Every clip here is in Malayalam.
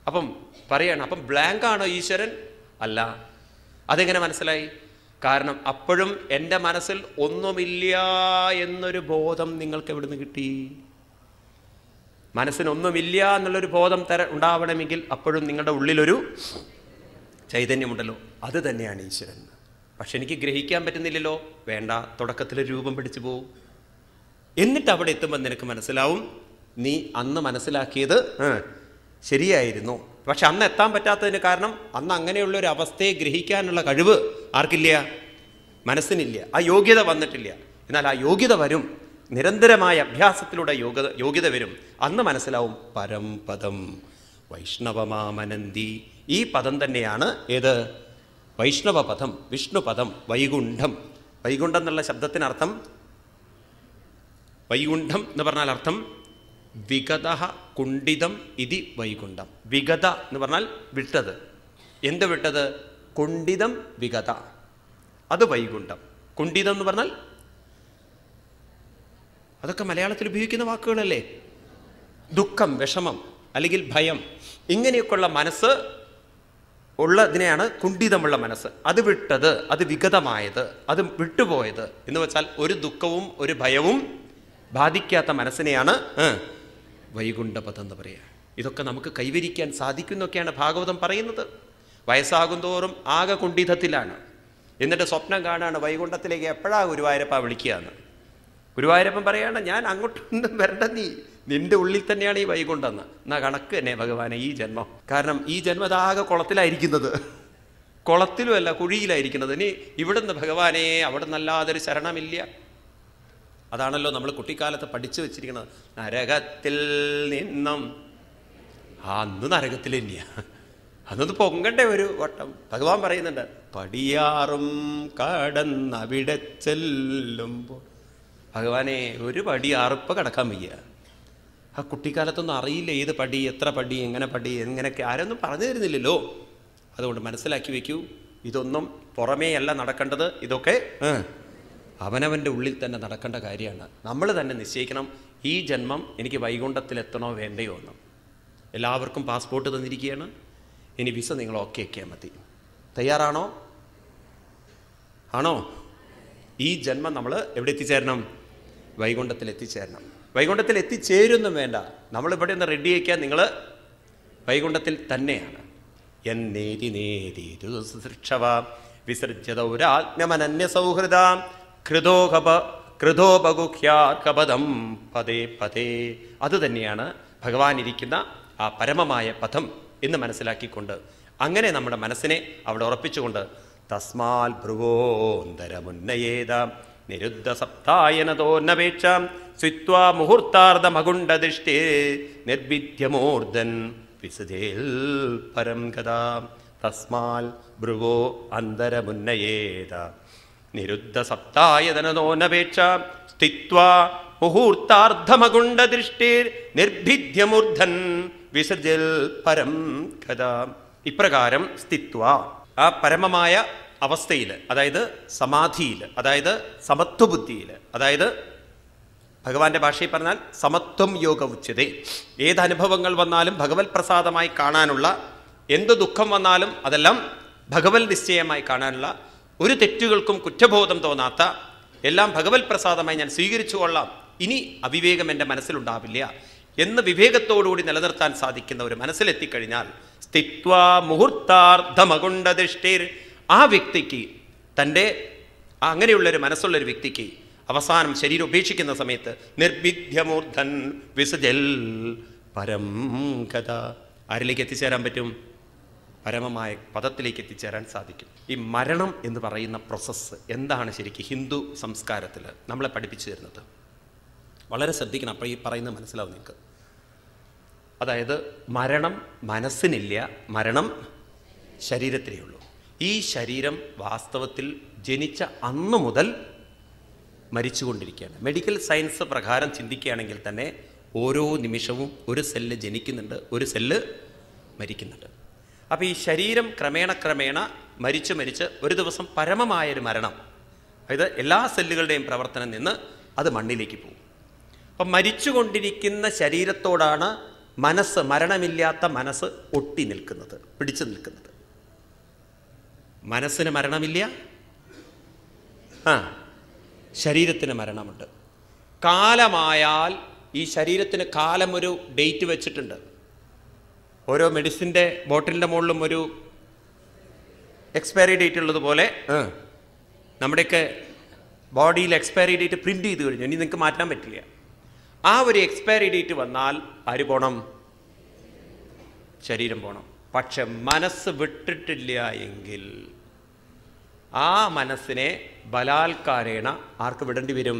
അപ്പം പറയാണ്, അപ്പം ബ്ലാങ്കാണോ ഈശ്വരൻ? അല്ല. അതെങ്ങനെ മനസ്സിലായി? കാരണം അപ്പോഴും എൻ്റെ മനസ്സിൽ ഒന്നുമില്ല എന്നൊരു ബോധം നിങ്ങൾക്ക് എവിടുന്ന് കിട്ടി? മനസ്സിനൊന്നുമില്ല എന്നുള്ളൊരു ബോധം ഉണ്ടാവണമെങ്കിൽ അപ്പോഴും നിങ്ങളുടെ ഉള്ളിലൊരു ചൈതന്യമുണ്ടല്ലോ, അത് തന്നെയാണ് ഈശ്വരൻ. പക്ഷെ എനിക്ക് ഗ്രഹിക്കാൻ പറ്റുന്നില്ലല്ലോ. വേണ്ട, തുടക്കത്തിൽ രൂപം പിടിച്ചു പോവും. എന്നിട്ട് അവിടെ എത്തുമ്പോൾ നിനക്ക് മനസ്സിലാവും നീ അന്ന് മനസ്സിലാക്കിയത് ശരിയായിരുന്നു. പക്ഷെ അന്ന് എത്താൻ പറ്റാത്തതിന് കാരണം അന്ന് അങ്ങനെയുള്ള ഒരു അവസ്ഥയെ ഗ്രഹിക്കാനുള്ള കഴിവ് ആർക്കില്ല? മനസ്സിനില്ല. ആ യോഗ്യത വന്നിട്ടില്ല. എന്നാൽ ആ യോഗ്യത വരും. നിരന്തരമായ അഭ്യാസത്തിലൂടെ യോഗ്യത വരും. അന്ന് മനസ്സിലാവും പരംപദം വൈഷ്ണവമാമനന്തി. ഈ പദം തന്നെയാണ് ഏത്? വൈഷ്ണവപദം, വിഷ്ണുപദം, വൈകുണ്ഠം. വൈകുണ്ഠം എന്നുള്ള ശബ്ദത്തിനർത്ഥം, വൈകുണ്ഠം എന്ന് പറഞ്ഞാൽ അർത്ഥം വിഗത കുണ്ഠിതം ഇതി വൈകുണ്ഠം. വിഗത എന്ന് പറഞ്ഞാൽ വിട്ടത്. എന്ത് വിട്ടത്? കുണ്ഠിതം വിഗത, അത് വൈകുണ്ഠം. കുണ്ഠിതം എന്ന് പറഞ്ഞാൽ അതൊക്കെ മലയാളത്തിൽ ഉപയോഗിക്കുന്ന വാക്കുകളല്ലേ? ദുഃഖം, വിഷമം, അല്ലെങ്കിൽ ഭയം, ഇങ്ങനെയൊക്കെയുള്ള മനസ്സ് ഉള്ളതിനെയാണ് കുണ്ഠിതമുള്ള മനസ്സ്. അത് വിട്ടത്, അത് വിഗതമായത്, അത് വിട്ടുപോയത് എന്ന് വെച്ചാൽ ഒരു ദുഃഖവും ഒരു ഭയവും ബാധിക്കാത്ത മനസ്സിനെയാണ് വൈകുണ്ഠപദം എന്ന് പറയുക. ഇതൊക്കെ നമുക്ക് കൈവരിക്കാൻ സാധിക്കുന്നൊക്കെയാണ് ഭാഗവതം പറയുന്നത്. വയസ്സാകും തോറും ആകെ കുണ്ഠിതത്തിലാണ്. എന്നിട്ട് സ്വപ്നം കാണാണ് വൈകുണ്ഠത്തിലേക്ക് എപ്പോഴാ ഗുരുവായൂരപ്പ വിളിക്കുകയെന്ന്. ഗുരുവായൂരപ്പൻ പറയാണ്, ഞാൻ അങ്ങോട്ടൊന്നും വരണ്ട, നിന്റെ ഉള്ളിൽ തന്നെയാണ് ഈ വൈകുണ്ഠം എന്ന്. എന്നാ കണക്ക് തന്നെ ഭഗവാനെ ഈ ജന്മം. കാരണം ഈ ജന്മം ആകെ കുളത്തിലായിരിക്കുന്നത്, കുളത്തിലുമല്ല കുഴിയിലായിരിക്കുന്നത്. ഇനി ഇവിടുന്ന് ഭഗവാനെ അവിടെ നല്ലാതൊരു ശരണമില്ല. അതാണല്ലോ നമ്മൾ കുട്ടിക്കാലത്ത് പഠിച്ചു വെച്ചിരിക്കുന്നത്. നരകത്തിൽ നിന്നും അന്ന് നരകത്തിൽ തന്നെയാണ്. അന്നത് പൊങ്ങണ്ടേ ഒരു വട്ടം. ഭഗവാൻ പറയുന്നുണ്ട്, പടിയാറും കടന്നവിടെ ചെല്ലുമ്പോൾ. ഭഗവാനെ ഒരു പടി ആറിപ്പ കടക്കാൻ വയ്യ. ആ കുട്ടിക്കാലത്തൊന്നും അറിയില്ല ഏത് പടി, എത്ര പടി, എങ്ങനെയൊക്കെ ആരൊന്നും പറഞ്ഞു തരുന്നില്ലല്ലോ. അതുകൊണ്ട് മനസ്സിലാക്കി വെക്കൂ, ഇതൊന്നും പുറമേയല്ല നടക്കേണ്ടത്. ഇതൊക്കെ അവനവൻ്റെ ഉള്ളിൽ തന്നെ നടക്കേണ്ട കാര്യമാണ്. നമ്മൾ തന്നെ നിശ്ചയിക്കണം, ഈ ജന്മം എനിക്ക് വൈകുണ്ഠത്തിലെത്തണോ വേണ്ടയോ എന്ന്. എല്ലാവർക്കും പാസ്പോർട്ട് തന്നിരിക്കുകയാണ്. ഇനി വിസ നിങ്ങൾ ഓക്കെ ആക്കിയാൽ മതി. തയ്യാറാണോ? ആണോ? ഈ ജന്മം നമ്മൾ എവിടെ എത്തിച്ചേരണം? വൈകുണ്ഠത്തിൽ എത്തിച്ചേരണം. വൈകുണ്ഠത്തിൽ എത്തിച്ചേരൊന്നും വേണ്ട, നമ്മളിവിടെ ഒന്ന് റെഡി ആക്കിയാൽ നിങ്ങൾ വൈകുണ്ഠത്തിൽ തന്നെയാണ്. എന്നേതി നേതി സൃക്ഷവ വിസർജ്യതൗരാജ്ഞമനന്യ സൗഹൃദ കൃതോപഗുഹ്യാർക്കപദം പദേ പദേ. അതുതന്നെയാണ് ഭഗവാൻ ഇരിക്കുന്ന ആ പരമമായ പദം എന്ന് മനസ്സിലാക്കിക്കൊണ്ട് അങ്ങനെ നമ്മുടെ മനസ്സിനെ അവിടെ ഉറപ്പിച്ചുകൊണ്ട് തസ്മാൽ ഭ്രുവോന്തരമുന്നയേത നിരുദ്ധ സപ്തായനതോന്നപേക്ഷ സ്വിത്വാ മുഹൂർത്താർദ്ധമകുണ്ഡദൃഷ്ടേ നിർവിദ്യമൂർധൻ വിസുധേൽ പരം ഗതാ. തസ്മാൽ ഭ്രുവോ അന്തരമുന്നയേത നിരുദ്ധ സപ്തായതനതോന്നപേക്ഷ സ്ഥിത്വാ മുഹൂർത്താർദ്ധമകുണ്ഡദൃഷ്ടേർ നിർഭിദ്യമൂർധൻ വിസർജൽ പരം ഗതാ. ഇപ്രകാരം സ്ഥിത്വ, ആ പരമമായ അവസ്ഥയിൽ, അതായത് സമാധിയിൽ, അതായത് സമത്വബുദ്ധിയിൽ, അതായത് ഭഗവാന്റെ ഭാഷയിൽ പറഞ്ഞാൽ സമത്വം യോഗ ഉച്ചതേ. ഏതനുഭവങ്ങൾ വന്നാലും ഭഗവത് പ്രസാദമായി കാണാനുള്ള, എന്ത് ദുഃഖം വന്നാലും അതെല്ലാം ഭഗവത് നിശ്ചയമായി കാണാനുള്ള, ഒരു തെറ്റുകൾക്കും കുറ്റബോധം തോന്നാത്ത, എല്ലാം ഭഗവത് പ്രസാദമായി ഞാൻ സ്വീകരിച്ചു കൊള്ളാം, ഇനി അവിവേകം എൻ്റെ മനസ്സിലുണ്ടാവില്ല എന്ന് വിവേകത്തോടുകൂടി നിലനിർത്താൻ സാധിക്കുന്ന ഒരു മനസ്സിലെത്തിക്കഴിഞ്ഞാൽ സ്ഥിത്വാ മുഹൂർത്താർദ്ധമകുണ്ഡദൃഷ്ടേർ, ആ വ്യക്തിക്ക്, തൻ്റെ അങ്ങനെയുള്ളൊരു മനസ്സുള്ളൊരു വ്യക്തിക്ക് അവസാനം ശരീരം ഉപേക്ഷിക്കുന്ന സമയത്ത് നിർവിദ്യമൂർധൻ വിസജൽ പരം കഥ, ആരിലേക്ക് എത്തിച്ചേരാൻ പറ്റും? പരമമായ പദത്തിലേക്ക് എത്തിച്ചേരാൻ സാധിക്കും. ഈ മരണം എന്ന് പറയുന്ന പ്രോസസ്സ് എന്താണ് ശരിക്കും ഹിന്ദു സംസ്കാരത്തിൽ നമ്മളെ പഠിപ്പിച്ചു തരുന്നത്? വളരെ ശ്രദ്ധിക്കണം, അപ്പോൾ ഈ പറയുന്നത് മനസ്സിലാവും നിങ്ങൾക്ക്. അതായത് മരണം മനസ്സിനില്ല, മരണം ശരീരത്തിലേ ഉള്ളൂ. ഈ ശരീരം വാസ്തവത്തിൽ ജനിച്ച അന്ന് മുതൽ മരിച്ചുകൊണ്ടിരിക്കുകയാണ്. മെഡിക്കൽ സയൻസ് പ്രകാരം ചിന്തിക്കുകയാണെങ്കിൽ തന്നെ ഓരോ നിമിഷവും ഒരു സെല്ല് ജനിക്കുന്നുണ്ട്, ഒരു സെല്ല് മരിക്കുന്നുണ്ട്. അപ്പോൾ ഈ ശരീരം ക്രമേണ മരിച്ച് ഒരു ദിവസം പരമമായൊരു മരണം, അതായത് എല്ലാ സെല്ലുകളുടെയും പ്രവർത്തനം നിന്ന് അത് മണ്ണിലേക്ക് പോകും. അപ്പം മരിച്ചുകൊണ്ടിരിക്കുന്ന ശരീരത്തോടാണ് മനസ്സ്, മരണമില്ലാത്ത മനസ്സ് ഒട്ടി നിൽക്കുന്നത്, പിടിച്ചു നിൽക്കുന്നത്. മനസ്സിന് മരണമില്ല, ശരീരത്തിന് മരണമുണ്ട്. കാലമായാൽ ഈ ശരീരത്തിന് കാലം ഒരു ഡേറ്റ് വെച്ചിട്ടുണ്ട്. ഓരോ മെഡിസിൻ്റെ ബോട്ടിലിൻ്റെ മുകളിലും ഒരു എക്സ്പയറി ഡേറ്റ് ഉള്ളതുപോലെ നമ്മുടെയൊക്കെ ബോഡിയിൽ എക്സ്പയറി ഡേറ്റ് പ്രിൻ്റ് ചെയ്ത് കഴിഞ്ഞു, ഇനി നിങ്ങൾക്ക് മാറ്റാൻ പറ്റില്ല. ആ ഒരു എക്സ്പയറി ഡേറ്റ് വന്നാൽ ആര് പോണം? ശരീരം പോണം. പക്ഷെ മനസ്സ് വിട്ടിട്ടില്ല എങ്കിൽ ആ മനസ്സിനെ ബലാത്കാരേണ ആർക്ക് വിടേണ്ടി വരും?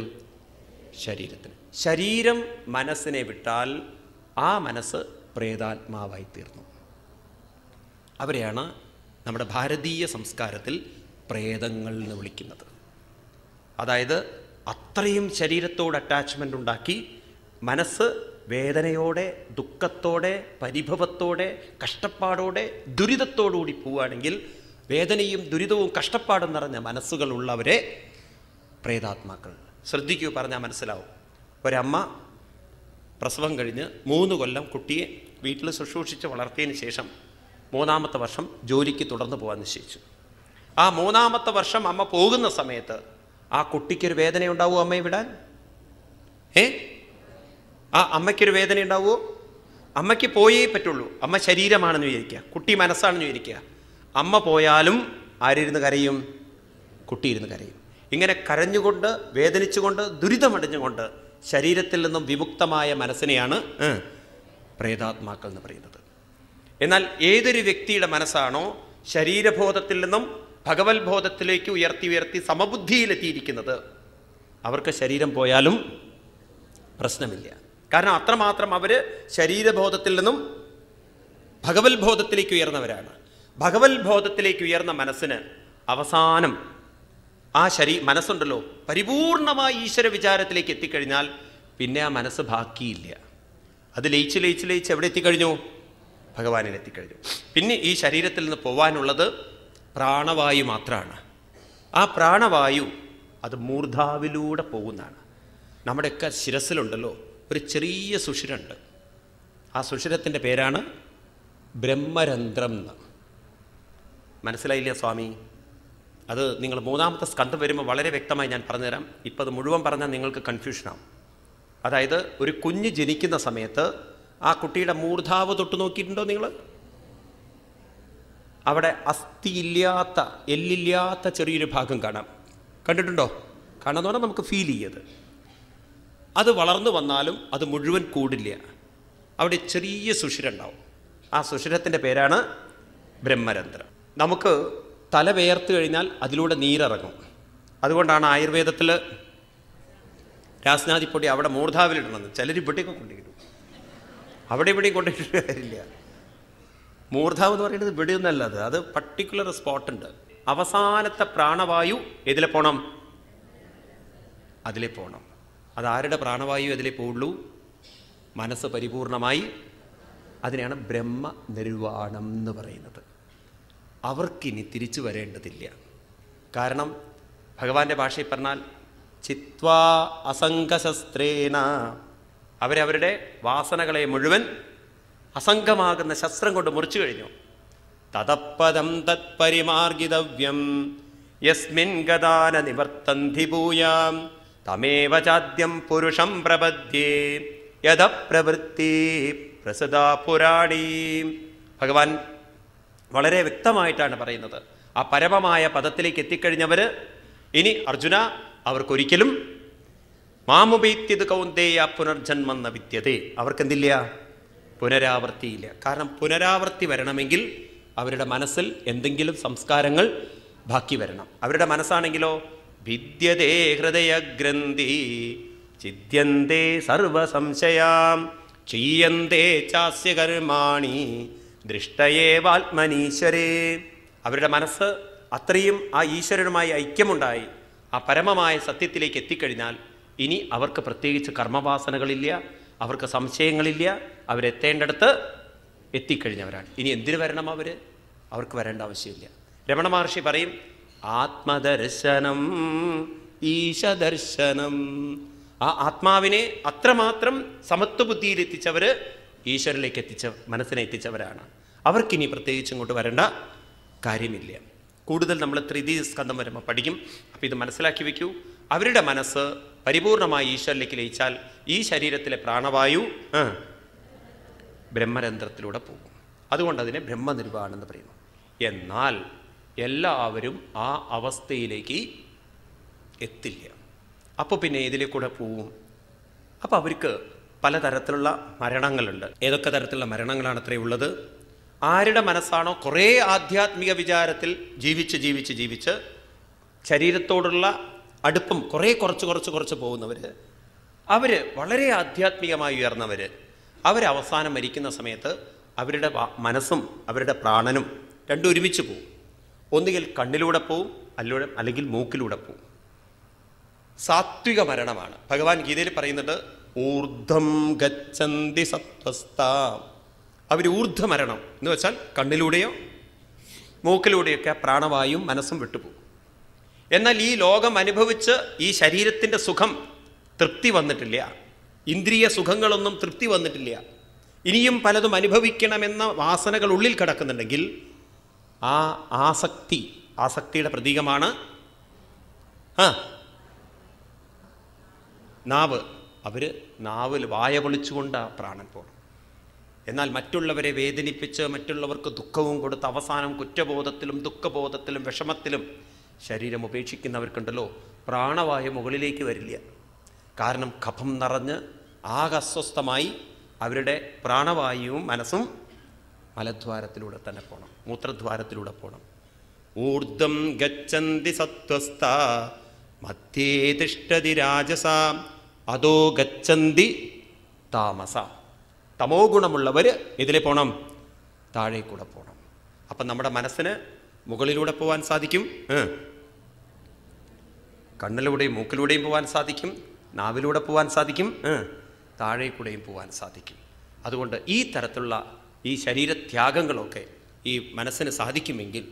ശരീരത്തിന്. ശരീരം മനസ്സിനെ വിട്ടാൽ ആ മനസ്സ് പ്രേതാത്മാവായി തീർന്നു. അവരെയാണ് നമ്മുടെ ഭാരതീയ സംസ്കാരത്തിൽ പ്രേതങ്ങൾ എന്ന് വിളിക്കുന്നത്. അതായത് അത്രയും ശരീരത്തോട് അറ്റാച്ച്മെൻ്റ് ഉണ്ടാക്കി മനസ്സ് വേദനയോടെ, ദുഃഖത്തോടെ, പരിഭവത്തോടെ, കഷ്ടപ്പാടോടെ, ദുരിതത്തോടുകൂടി പോവുകയാണെങ്കിൽ വേദനയും ദുരിതവും കഷ്ടപ്പാടും നിറഞ്ഞ മനസ്സുകളുള്ളവരെ പ്രേതാത്മാക്കൾ. ശ്രദ്ധിക്കൂ, പറഞ്ഞാൽ മനസ്സിലാവും. ഒരമ്മ പ്രസവം കഴിഞ്ഞ് 3 കൊല്ലം കുട്ടിയെ വീട്ടിൽ ശുശ്രൂഷിച്ച് വളർത്തിയതിന് ശേഷം 3-ാമത്തെ വർഷം ജോലിക്ക് തുടർന്ന് പോകാൻ നിശ്ചയിച്ചു. ആ 3-ാമത്തെ വർഷം അമ്മ പോകുന്ന സമയത്ത് ആ കുട്ടിക്കൊരു വേദന ഉണ്ടാവുമോ അമ്മയെ വിടാൻ? ആ അമ്മയ്ക്കൊരു വേദന ഉണ്ടാവുമോ? അമ്മയ്ക്ക് പോയേ പറ്റുള്ളൂ. അമ്മ ശരീരമാണെന്ന് വിചാരിക്കുക, കുട്ടി മനസ്സാണെന്ന് വിചാരിക്കുക. അമ്മ പോയാലും ആരിരുന്ന് കരയും? കുട്ടി ഇരുന്ന് കരയും. ഇങ്ങനെ കരഞ്ഞുകൊണ്ട്, വേദനിച്ചുകൊണ്ട്, ദുരിതമടിഞ്ഞുകൊണ്ട് ശരീരത്തിൽ നിന്നും വിമുക്തമായ മനസ്സിനെയാണ് പ്രേതാത്മാക്കൾ എന്ന് പറയുന്നത്. എന്നാൽ ഏതൊരു വ്യക്തിയുടെ മനസ്സാണോ ശരീരബോധത്തിൽ നിന്നും ഭഗവത് ബോധത്തിലേക്ക് ഉയർത്തി സമബുദ്ധിയിലെത്തിയിരിക്കുന്നത്, അവർക്ക് ശരീരം പോയാലും പ്രശ്നമില്ല. കാരണം അത്രമാത്രം അവർ ശരീരബോധത്തിൽ നിന്നും ഭഗവത് ബോധത്തിലേക്ക് ഉയർന്നവരാണ്. ഭഗവത് ബോധത്തിലേക്ക് ഉയർന്ന മനസ്സിന് അവസാനം ആ മനസ്സുണ്ടല്ലോ, പരിപൂർണമായി ഈശ്വര വിചാരത്തിലേക്ക് എത്തിക്കഴിഞ്ഞാൽ പിന്നെ ആ മനസ്സ് ബാക്കിയില്ല. അത് ലയിച്ച് എവിടെ എത്തിക്കഴിഞ്ഞു? ഭഗവാനിൽ എത്തിക്കഴിഞ്ഞു. പിന്നെ ഈ ശരീരത്തിൽ നിന്ന് പോവാനുള്ളത് പ്രാണവായു മാത്രമാണ്. ആ പ്രാണവായു അത് മൂർധാവിലൂടെ പോകുന്നതാണ്. നമ്മുടെയൊക്കെ ശിരസിലുണ്ടല്ലോ ഒരു ചെറിയ സുഷിരമുണ്ട്. ആ സുഷിരത്തിൻ്റെ പേരാണ് ബ്രഹ്മരന്ധ്രം എന്ന്. മനസ്സിലായില്ല സ്വാമി? അത് നിങ്ങൾ 3-ാമത്തെ സ്കന്ധം വരുമ്പോൾ വളരെ വ്യക്തമായി ഞാൻ പറഞ്ഞുതരാം. ഇപ്പം അത് മുഴുവൻ പറഞ്ഞാൽ നിങ്ങൾക്ക് കൺഫ്യൂഷനാവും. അതായത് ഒരു കുഞ്ഞ് ജനിക്കുന്ന സമയത്ത് ആ കുട്ടിയുടെ മൂർധാവ് തൊട്ട് നോക്കിയിട്ടുണ്ടോ നിങ്ങൾ? അവിടെ അസ്ഥിയില്ലാത്ത, എല്ലില്ലാത്ത ചെറിയൊരു ഭാഗം കാണാം. കണ്ടിട്ടുണ്ടോ? കാണുന്നതോടെ നമുക്ക് ഫീൽ ചെയ്യത്. അത് വളർന്നു വന്നാലും അത് മുഴുവൻ കൂടില്ല. അവിടെ ചെറിയ സുഷിരമുണ്ടാവും. ആ സുഷിരത്തിൻ്റെ പേരാണ് ബ്രഹ്മരന്ധ്രം. നമുക്ക് തല വേർത്ത് കഴിഞ്ഞാൽ അതിലൂടെ നീരിറങ്ങും. അതുകൊണ്ടാണ് ആയുർവേദത്തിൽ രാസ്നാദിപ്പൊടി അവിടെ മൂർധാവിലിടണമെന്ന്. ചിലർ ഇവിടെയൊക്കെ കൊണ്ടിടും, അവിടെ ഇവിടെയും കൊണ്ടിട്ട് കാര്യമില്ല. മൂർധാവ് എന്ന് പറയുന്നത് ഇവിടെയൊന്നല്ല, അത് പർട്ടിക്കുലർ സ്പോട്ടുണ്ട്. അവസാനത്തെ പ്രാണവായു ഇതിലെ പോകണം, അതിലെ പോകണം. അതാരുടെ പ്രാണവായു അതിലേ പോവുള്ളൂ? മനസ്സ് പരിപൂർണമായി. അതിനെയാണ് ബ്രഹ്മ നിർവാണം എന്ന് പറയുന്നത്. അവർക്കിനി തിരിച്ചു വരേണ്ടതില്ല. കാരണം ഭഗവാന്റെ ഭാഷയിൽ പറഞ്ഞാൽ ചിത്വാ അസംഗശസ്ത്രേണ, അവരവരുടെ വാസനകളെ മുഴുവൻ അസംഗമാകുന്ന ശസ്ത്രം കൊണ്ട് മുറിച്ചു കഴിഞ്ഞു. തതപ്പദം തത്പരിമാർഗിതവ്യം യസ്മിൻ ഗദാന നിവർത്തന്തി ഭൂയാം തമേവ ചാദ്യം പുരുഷം പ്രപദ്യേ യഥ പ്രവൃത്തി പ്രസദാ പുരാണീ. ഭഗവാൻ വളരെ വ്യക്തമായിട്ടാണ് പറയുന്നത്. ആ പരമമായ പദത്തിലേക്ക് എത്തിക്കഴിഞ്ഞവർ ഇനി അർജുന അവർക്കൊരിക്കലും മാമുപേത്യത് കൗന്ദേയ പുനർജന്മം ന വിദ്യതേ, അവർക്കെന്തില്ല? പുനരാവർത്തിയില്ല. കാരണം പുനരാവർത്തി വരണമെങ്കിൽ അവരുടെ മനസ്സിൽ എന്തെങ്കിലും സംസ്കാരങ്ങൾ ബാക്കി വരണം. അവരുടെ മനസ്സാണെങ്കിലോ ഭിദ്യതേ ഹൃദയഗ്രന്ഥി ചിദ്യന്തേ സർവസംശയാം ചീയന്തേ ചാസ്യ കർമാണി ദൃഷ്ടയേവാത്മനീശ്വരേ. അവരുടെ മനസ്സ് അത്രയും ആ ഈശ്വരനുമായി ഐക്യമുണ്ടായി ആ പരമമായ സത്യത്തിലേക്ക് എത്തിക്കഴിഞ്ഞാൽ ഇനി അവർക്ക് പ്രത്യേകിച്ച് കർമ്മവാസനകളില്ല, അവർക്ക് സംശയങ്ങളില്ല. അവരെത്തേണ്ടടുത്ത് എത്തിക്കഴിഞ്ഞവരാണ്. ഇനി എന്തിനു വരണം? അവർക്ക് വരേണ്ട ആവശ്യമില്ല. രമണ മഹർഷി പറയും ആത്മദർശനം ഈശദർശനം. ആ ആത്മാവിനെ അത്രമാത്രം സമത്വബുദ്ധിയിലെത്തിച്ചവർ ഈശ്വരനിലേക്ക് മനസ്സിനെ എത്തിച്ചവരാണ്. അവർക്കിനി പ്രത്യേകിച്ച് ഇങ്ങോട്ട് വരേണ്ട കാര്യമില്ല. കൂടുതൽ നമ്മൾ തൃതീയ സ്കന്ധം വരുമ്പോൾ പഠിക്കും. അപ്പോൾ ഇത് മനസ്സിലാക്കി വയ്ക്കൂ. അവരുടെ മനസ്സ് പരിപൂർണമായി ഈശ്വരനിലേക്ക് ലയിച്ചാൽ ഈ ശരീരത്തിലെ പ്രാണവായു ബ്രഹ്മരന്ധ്രത്തിലൂടെ പോകും. അതുകൊണ്ട് അതിനെ ബ്രഹ്മനിർവാണം എന്ന് പറയുന്നു. എന്നാൽ എല്ലാവരും ആ അവസ്ഥയിലേക്ക് എത്തില്ല. അപ്പോൾ പിന്നെ ഇതിലേക്കൂടെ പോവും. അപ്പോൾ അവർക്ക് പലതരത്തിലുള്ള മരണങ്ങളുണ്ട്. ഏതൊക്കെ തരത്തിലുള്ള മരണങ്ങളാണ് അത്രേ ഉള്ളത്? ആരുടെ മനസ്സാണോ കുറേ ആധ്യാത്മിക വിചാരത്തിൽ ജീവിച്ച് ശരീരത്തോടുള്ള അടുപ്പം കുറച്ച് പോകുന്നവർ, അവർ വളരെ ആധ്യാത്മികമായി ഉയർന്നവർ, അവരവസാനം മരിക്കുന്ന സമയത്ത് അവരുടെ മനസ്സും അവരുടെ പ്രാണനും രണ്ടും ഒരുമിച്ച് പോവും. ഒന്നുകിൽ കണ്ണിലൂടെ പോവും, അല്ലെങ്കിൽ മൂക്കിലൂടെ പോവും. സാത്വിക മരണമാണ്. ഭഗവാൻ ഗീതയിൽ പറയുന്നുണ്ട്, ഊർധ്വം ഗച്ഛന്തി സത്വസ്ഥ. അവർ ഊർധ്വമരണം എന്ന് വെച്ചാൽ കണ്ണിലൂടെയോ മൂക്കിലൂടെയൊക്കെ പ്രാണവായും മനസ്സും വിട്ടുപോകും. എന്നാൽ ഈ ലോകം അനുഭവിച്ച് ഈ ശരീരത്തിൻ്റെ സുഖം തൃപ്തി വന്നിട്ടില്ല, ഇന്ദ്രിയ സുഖങ്ങളൊന്നും തൃപ്തി വന്നിട്ടില്ല, ഇനിയും പലതും അനുഭവിക്കണമെന്ന വാസനകൾ ഉള്ളിൽ കിടക്കുന്നുണ്ടെങ്കിൽ ആ ആസക്തിയുടെ പ്രതീകമാണ് നാവ്. അവർ നാവിൽ വായ പൊളിച്ചുകൊണ്ട് പ്രാണൻ പോകണം. എന്നാൽ മറ്റുള്ളവരെ വേദനിപ്പിച്ച് മറ്റുള്ളവർക്ക് ദുഃഖവും കൊടുത്ത് അവസാനം കുറ്റബോധത്തിലും ദുഃഖബോധത്തിലും വിഷമത്തിലും ശരീരം ഉപേക്ഷിക്കുന്നവർക്കുണ്ടല്ലോ, പ്രാണവായു മുകളിലേക്ക് വരില്ല. കാരണം കഫം നിറഞ്ഞ് ആകെ അസ്വസ്ഥമായി അവരുടെ പ്രാണവായുവും മനസ്സും മലദ്വാരത്തിലൂടെ തന്നെ പോകണം, മൂത്രദ്വാരത്തിലൂടെ പോകണം. ഊർധ്വം ഗച്ഛന്തി സത്വസ്ഥ മധ്യേ തിഷ്ഠതി രാജസ അതോ ഗച്ഛന്തി താമസ. തമോ ഗുണമുള്ളവർ ഇതിലെ പോകണം, താഴേക്കൂടെ പോകണം. അപ്പം നമ്മുടെ മനസ്സിന് മുകളിലൂടെ പോകാൻ സാധിക്കും, കണ്ണിലൂടെയും മൂക്കിലൂടെയും പോകാൻ സാധിക്കും, നാവിലൂടെ പോകാൻ സാധിക്കും, താഴേക്കൂടെയും പോകാൻ സാധിക്കും. അതുകൊണ്ട് ഈ തരത്തിലുള്ള ഈ ശരീരത്യാഗങ്ങളൊക്കെ ഈ മനസ്സിന് സാധിക്കുമെങ്കിൽ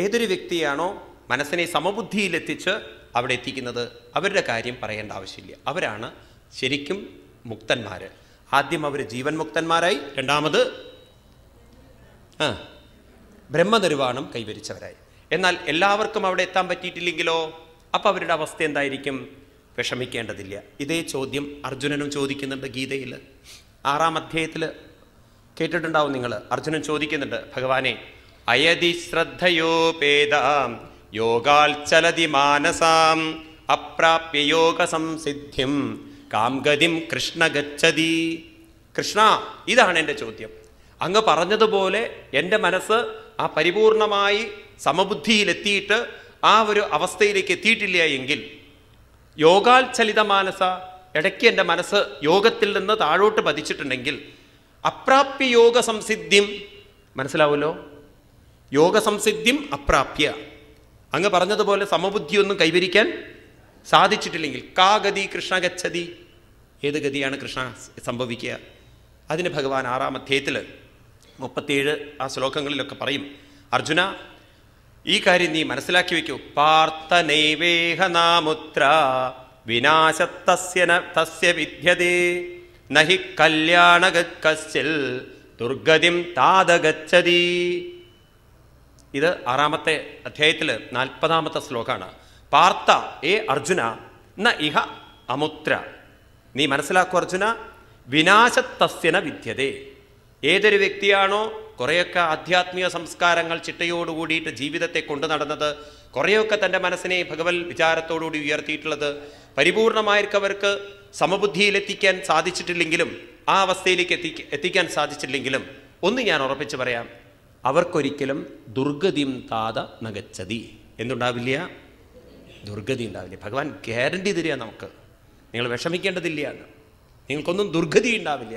ഏതൊരു വ്യക്തിയാണോ മനസ്സിനെ സമബുദ്ധിയിലെത്തിച്ച് അവിടെ എത്തിക്കുന്നത് അവരുടെ കാര്യം പറയേണ്ട ആവശ്യമില്ല. അവരാണ് ശരിക്കും മുക്തന്മാർ. ആദ്യം അവർ ജീവൻ മുക്തന്മാരായി, രണ്ടാമത് ബ്രഹ്മനിർവാണം കൈവരിച്ചവരായി. എന്നാൽ എല്ലാവർക്കും അവിടെ എത്താൻ പറ്റിയിട്ടില്ലെങ്കിലോ അപ്പം അവരുടെ അവസ്ഥ എന്തായിരിക്കും? വിഷമിക്കേണ്ടതില്ല. ഇതേ ചോദ്യം അർജുനനും ചോദിക്കുന്നുണ്ട് ഗീതയിൽ. 6-ാം അധ്യായത്തിൽ കേട്ടിട്ടുണ്ടാവും നിങ്ങൾ. അർജുനൻ ചോദിക്കുന്നുണ്ട്, ഭഗവാനെ, അയതി ശ്രദ്ധയോപേതാം യോഗാൽ ചലതി മാനസാം അപ്രാപ്യ യോഗ സംസിദ്ധിം കാംഗതിം കൃഷ്ണ ഗച്ഛതി. കൃഷ്ണ, ഇതാണ് എൻ്റെ ചോദ്യം. അങ്ങ് പറഞ്ഞതുപോലെ എൻ്റെ മനസ്സ് ആ പരിപൂർണമായി സമബുദ്ധിയിലെത്തിയിട്ട് ആ ഒരു അവസ്ഥയിലേക്ക് എത്തിയിട്ടില്ല എങ്കിൽ, യോഗാൽ ചലിത മാനസ, ഇടയ്ക്ക് എൻ്റെ മനസ്സ് യോഗത്തിൽ നിന്ന് താഴോട്ട് പതിച്ചിട്ടുണ്ടെങ്കിൽ, അപ്രാപ്യ യോഗ സംസിദ്ധിം, മനസ്സിലാവുമല്ലോ, യോഗ സംസിദ്ധിം അപ്രാപ്യ, അങ്ങ് പറഞ്ഞതുപോലെ സമബുദ്ധിയൊന്നും കൈവരിക്കാൻ സാധിച്ചിട്ടില്ലെങ്കിൽ, കാ ഗതി കൃഷ്ണ ഗച്ഛതി, ഏത് ഗതിയാണ് കൃഷ്ണ സംഭവിക്കുക? അതിന് ഭഗവാൻ 6-ാം അധ്യായത്തിൽ 37 ആ ശ്ലോകങ്ങളിലൊക്കെ പറയും, അർജുന, ഈ കാര്യം നീ മനസ്സിലാക്കി വയ്ക്കൂ. പാർത്ഥനൈവേഹ നാമുത്ര വിനാശത്തസ്യ വിദ്യതേ നഹി കല്യാണഗച്ഛിൽ ദുർഗതിം താദഗച്ഛതി. ഇത് 6-ാമത്തെ അധ്യായത്തിൽ 40-ാമത്തെ ശ്ലോകമാണ്. പാർത്ഥ, ഏ അർജുന, ന ഇഹ അമുത്ര, നീ മനസ്സിലാക്കൂ അർജുന, വിനാശത്തസ്യന വിദ്യതേ. ഏതൊരു വ്യക്തിയാണോ കുറേയൊക്കെ ആധ്യാത്മിക സംസ്കാരങ്ങൾ ചിട്ടയോടുകൂടിയിട്ട് ജീവിതത്തെ കൊണ്ടു നടന്നത്, കുറേയൊക്കെ തൻ്റെ മനസ്സിനെ ഭഗവത് വിചാരത്തോടുകൂടി ഉയർത്തിയിട്ടുള്ളത്, പരിപൂർണമായവർക്ക് സമബുദ്ധിയിലെത്തിക്കാൻ സാധിച്ചിട്ടില്ലെങ്കിലും ആ അവസ്ഥയിലേക്ക് എത്തിക്കാൻ സാധിച്ചില്ലെങ്കിലും, ഒന്ന് ഞാൻ ഉറപ്പിച്ച് പറയാം, അവർക്കൊരിക്കലും ദുർഗതിം താത നഗച്ഛതി, എന്തുണ്ടാവില്ല? ദുർഗതി ഉണ്ടാവില്ല. ഭഗവാൻ ഗ്യാരണ്ടി തരിക നമുക്ക്, നിങ്ങൾ വിഷമിക്കേണ്ടതില്ല എന്ന്, നിങ്ങൾക്കൊന്നും ദുർഗതി ഉണ്ടാവില്ല.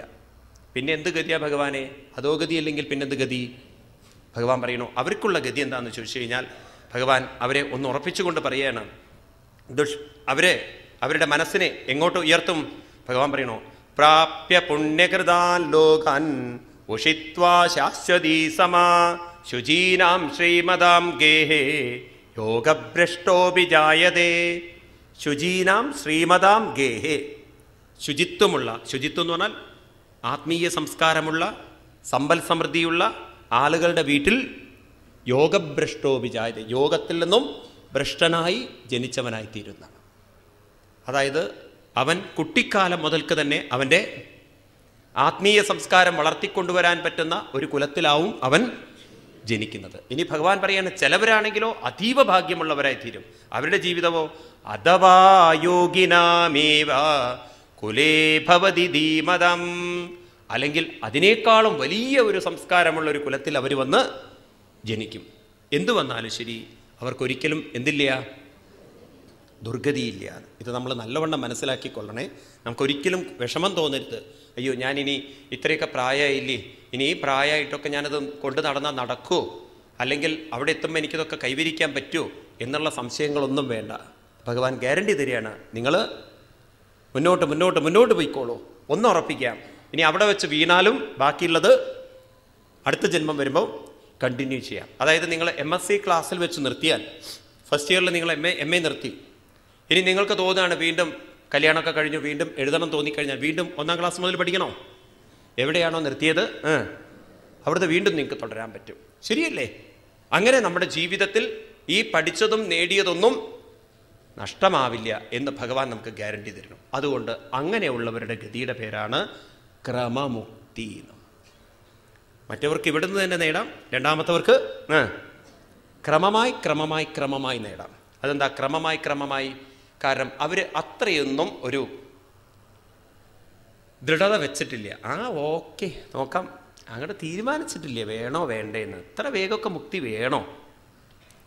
പിന്നെ എന്ത് ഗതിയാ ഭഗവാനെ? അതോ ഗതി അല്ലെങ്കിൽ പിന്നെന്ത് ഗതി? ഭഗവാൻ പറയണു അവർക്കുള്ള ഗതി എന്താണെന്ന് ചോദിച്ചു കഴിഞ്ഞാൽ, ഭഗവാൻ അവരെ ഒന്ന് ഉറപ്പിച്ചുകൊണ്ട് പറയുകയാണ്, അവരുടെ മനസ്സിനെ എങ്ങോട്ട് ഉയർത്തും? ഭഗവാൻ പറയണു, പ്രാപ്യ പുണ്യകൃതാൻ ലോകാൻ ഉഷിത്വാ ശാശ്വതീ സമാ ശുചീനാം ശ്രീമതാം ഗേഹേ യോഗഭ്രഷ്ടോപി ജായതേ. ശുചീനാം ശ്രീമതാം ഗേഹേ, ശുചിത്വമുള്ള, ശുചിത്വം എന്ന് പറഞ്ഞാൽ ആത്മീയ സംസ്കാരമുള്ള സമ്പൽ സമൃദ്ധിയുള്ള ആളുകളുടെ വീട്ടിൽ യോഗഭ്രഷ്ടോ വിചാര, യോഗത്തിൽ നിന്നും ഭ്രഷ്ടനായി ജനിച്ചവനായിത്തീരുന്ന, അതായത് അവൻ കുട്ടിക്കാലം മുതൽക്ക് തന്നെ അവൻ്റെ ആത്മീയ സംസ്കാരം വളർത്തിക്കൊണ്ടുവരാൻ പറ്റുന്ന ഒരു കുലത്തിലാവും അവൻ ജനിക്കുന്നത്. ഇനി ഭഗവാൻ പറയാണ്, ചിലവരാണെങ്കിലോ അതീവ ഭാഗ്യമുള്ളവരായി തീരും. അവരുടെ ജീവിതമോ അഥവാ യോഗിനാമേവ കുലേ ഭവതി ധീമതം, അല്ലെങ്കിൽ അതിനേക്കാളും വലിയ ഒരു സംസ്കാരമുള്ള ഒരു കുലത്തിൽ അവർ വന്ന് ജനിക്കും. എന്തു വന്നാലും ശരി, അവർക്കൊരിക്കലും എന്തില്ല, ദുർഗതിയില്ല. ഇത് നമ്മൾ നല്ലവണ്ണം മനസ്സിലാക്കിക്കൊള്ളണേ. നമുക്കൊരിക്കലും വിഷമം തോന്നരുത്. അയ്യോ, ഞാനിനി ഇത്രയൊക്കെ പ്രായമായില്ലേ, ഇനി ഈ പ്രായമായിട്ടൊക്കെ ഞാനത് കൊണ്ട് നടന്നാൽ നടക്കുമോ, അല്ലെങ്കിൽ അവിടെ എത്തുമ്പോൾ എനിക്കിതൊക്കെ കൈവരിക്കാൻ പറ്റുമോ എന്നുള്ള സംശയങ്ങളൊന്നും വേണ്ട. ഭഗവാൻ ഗ്യാരണ്ടി തരികയാണ്, നിങ്ങൾ മുന്നോട്ട് മുന്നോട്ട് മുന്നോട്ട് പോയിക്കോളൂ. ഒന്നുറപ്പിക്കാം, ഇനി അവിടെ വെച്ച് വീണാലും ബാക്കിയുള്ളത് അടുത്ത ജന്മം വരുമ്പോൾ കണ്ടിന്യൂ ചെയ്യാം. അതായത് നിങ്ങൾ MSc ക്ലാസ്സിൽ വെച്ച് നിർത്തിയാൽ, ഫസ്റ്റ് ഇയറിൽ നിങ്ങൾ എം എ നിർത്തി, ഇനി നിങ്ങൾക്ക് തോന്നുകയാണ് വീണ്ടും കല്യാണമൊക്കെ കഴിഞ്ഞു വീണ്ടും എഴുതണം തോന്നിക്കഴിഞ്ഞാൽ വീണ്ടും 1ാം ക്ലാസ് മുതൽ പഠിക്കണോ? എവിടെയാണോ നിർത്തിയത് അവിടുത്തെ വീണ്ടും നിങ്ങൾക്ക് തുടരാൻ പറ്റും. ശരിയല്ലേ? അങ്ങനെ നമ്മുടെ ജീവിതത്തിൽ ഈ പഠിച്ചതും നേടിയതൊന്നും നഷ്ടമാവില്ല എന്ന് ഭഗവാൻ നമുക്ക് ഗ്യാരണ്ടി തരണം. അതുകൊണ്ട് അങ്ങനെയുള്ളവരുടെ ഗതിയുടെ പേരാണ് ക്രമമുക്തി. മറ്റവർക്ക് ഇവിടുന്ന് തന്നെ നേടാം, രണ്ടാമത്തവർക്ക് ക്രമമായി ക്രമമായി ക്രമമായി നേടാം. അതെന്താ ക്രമമായി ക്രമമായി? കാരണം അവർ അത്രയൊന്നും ഒരു ദൃഢത വെച്ചിട്ടില്ല. ഓക്കെ നോക്കാം, അങ്ങോട്ട് തീരുമാനിച്ചിട്ടില്ല വേണോ വേണ്ടേന്ന്. ഇത്ര വേഗമൊക്കെ മുക്തി വേണോ?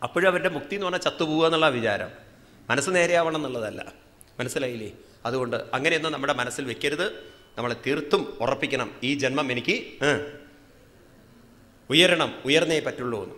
അപ്പോഴും അവരുടെ മുക്തി എന്ന് പറഞ്ഞാൽ ചത്തുപോവുക എന്നുള്ള വിചാരം, മനസ്സ് നേരെയാവണം എന്നുള്ളതല്ല. മനസ്സിലായില്ലേ? അതുകൊണ്ട് അങ്ങനെയൊന്നും നമ്മുടെ മനസ്സിൽ വെക്കരുത്. നമ്മളെ തീർത്തും ഉറപ്പിക്കണം, ഈ ജന്മം എനിക്ക് ഉയരണം, ഉയർന്നേ പറ്റുള്ളൂ എന്ന്.